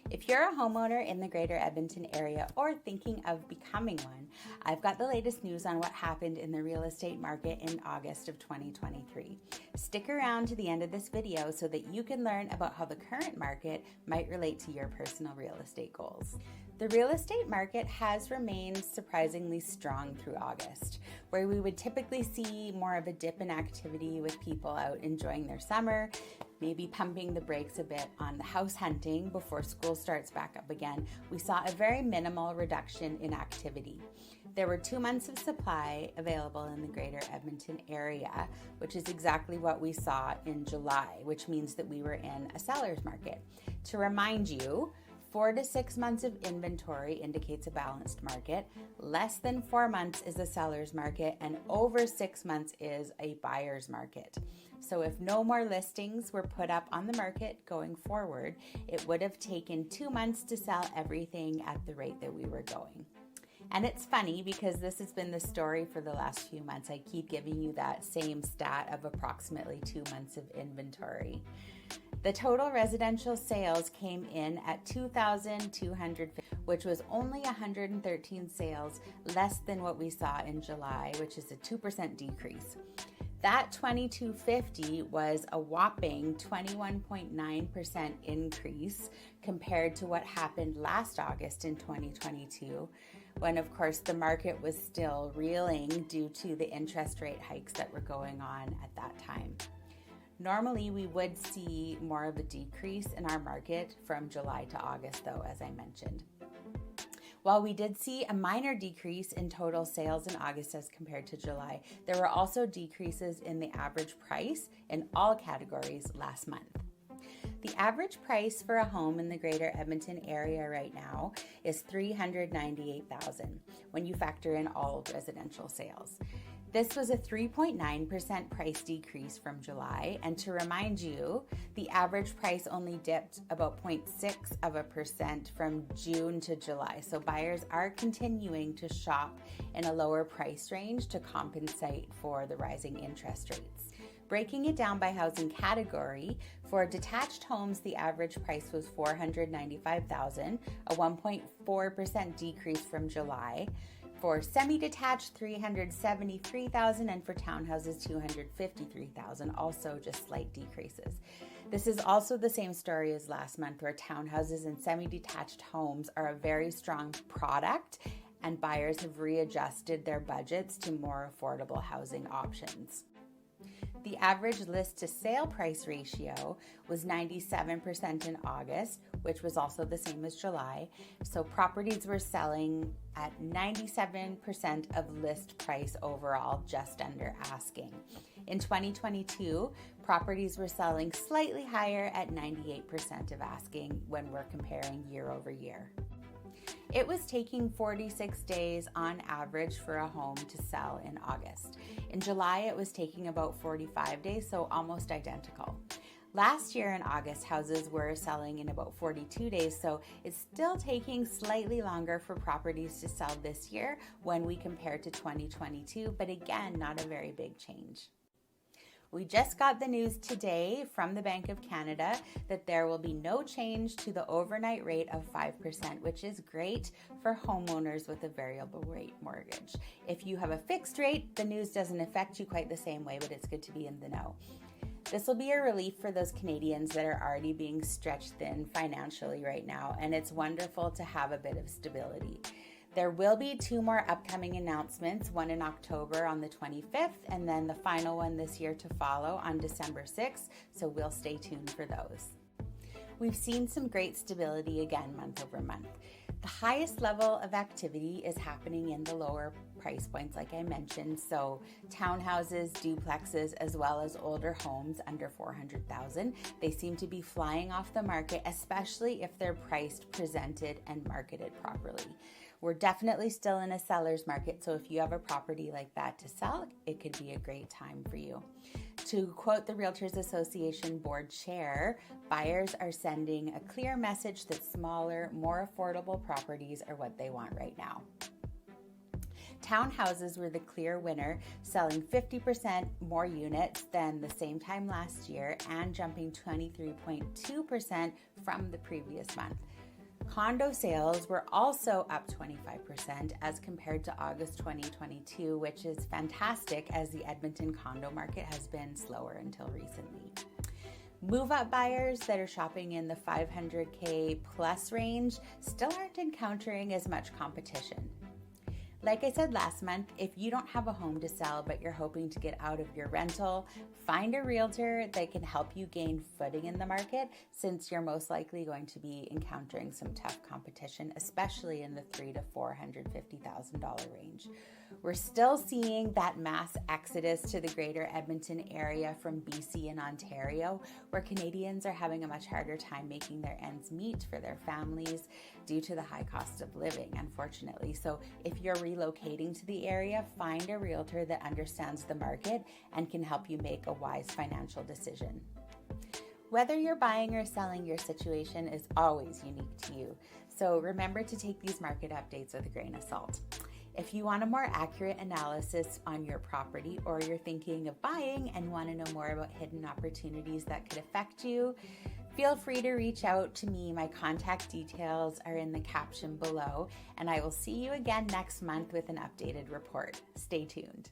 If you're a homeowner in the Greater Edmonton Area or thinking of becoming one, I've got the latest news on what happened in the real estate market in August of 2023. Stick around to the end of this video so that you can learn about how the current market might relate to your personal real estate goals. The real estate market has remained surprisingly strong through August, where we would typically see more of a dip in activity with people out enjoying their summer, maybe pumping the brakes a bit on the house hunting before school starts back up again. We saw a very minimal reduction in activity. There were 2 months of supply available in the Greater Edmonton Area, which is exactly what we saw in July, which means that we were in a seller's market. To remind you, 4 to 6 months of inventory indicates a balanced market. Less than 4 months is a seller's market, and over 6 months is a buyer's market. So if no more listings were put up on the market going forward, it would have taken 2 months to sell everything at the rate that we were going. And it's funny because this has been the story for the last few months. I keep giving you that same stat of approximately 2 months of inventory. The total residential sales came in at 2,200, which was only 113 sales, less than what we saw in July, which is a 2% decrease. That 2,250 was a whopping 21.9% increase compared to what happened last August in 2022, when of course the market was still reeling due to the interest rate hikes that were going on at that time. Normally, we would see more of a decrease in our market from July to August, though, as I mentioned. While we did see a minor decrease in total sales in August as compared to July, there were also decreases in the average price in all categories last month. The average price for a home in the Greater Edmonton Area right now is $398,000 when you factor in all residential sales. This was a 3.9% price decrease from July, and to remind you, the average price only dipped about 0.6% from June to July. So buyers are continuing to shop in a lower price range to compensate for the rising interest rates. Breaking it down by housing category, for detached homes, the average price was $495,000, a 1.4% decrease from July. For semi-detached, $373,000, and for townhouses, $253,000, also just slight decreases. This is also the same story as last month, where townhouses and semi-detached homes are a very strong product, and buyers have readjusted their budgets to more affordable housing options. The average list to sale price ratio was 97% in August, which was also the same as July. So properties were selling at 97% of list price overall, just under asking. In 2022, properties were selling slightly higher at 98% of asking when we're comparing year over year. It was taking 46 days on average for a home to sell in August. In July, it was taking about 45 days, so almost identical. Last year in August, houses were selling in about 42 days, so it's still taking slightly longer for properties to sell this year when we compare to 2022, but again, not a very big change. We just got the news today from the Bank of Canada that there will be no change to the overnight rate of 5%, which is great for homeowners with a variable rate mortgage. If you have a fixed rate, the news doesn't affect you quite the same way, but it's good to be in the know. This will be a relief for those Canadians that are already being stretched thin financially right now, and it's wonderful to have a bit of stability. There will be 2 more upcoming announcements, one in October on the 25th, and then the final one this year to follow on December 6th, so we'll stay tuned for those. We've seen some great stability again month over month. The highest level of activity is happening in the lower price points, like I mentioned, so townhouses, duplexes, as well as older homes under $400,000. They seem to be flying off the market, especially if they're priced, presented, and marketed properly. We're definitely still in a seller's market, so if you have a property like that to sell, it could be a great time for you. To quote the Realtors Association board chair, buyers are sending a clear message that smaller, more affordable properties are what they want right now. Townhouses were the clear winner, selling 50% more units than the same time last year and jumping 23.2% from the previous month. Condo sales were also up 25% as compared to August 2022, which is fantastic as the Edmonton condo market has been slower until recently. Move-up buyers that are shopping in the 500K plus range still aren't encountering as much competition. Like I said last month, if you don't have a home to sell but you're hoping to get out of your rental, find a realtor that can help you gain footing in the market, since you're most likely going to be encountering some tough competition, especially in the $300,000 to $450,000 range. We're still seeing that mass exodus to the Greater Edmonton area from BC and Ontario, where Canadians are having a much harder time making their ends meet for their families due to the high cost of living, unfortunately. So if you're relocating to the area, find a realtor that understands the market and can help you make a wise financial decision. Whether you're buying or selling, your situation is always unique to you. So remember to take these market updates with a grain of salt. If you want a more accurate analysis on your property, or you're thinking of buying and want to know more about hidden opportunities that could affect you, feel free to reach out to me. My contact details are in the caption below, and I will see you again next month with an updated report. Stay tuned.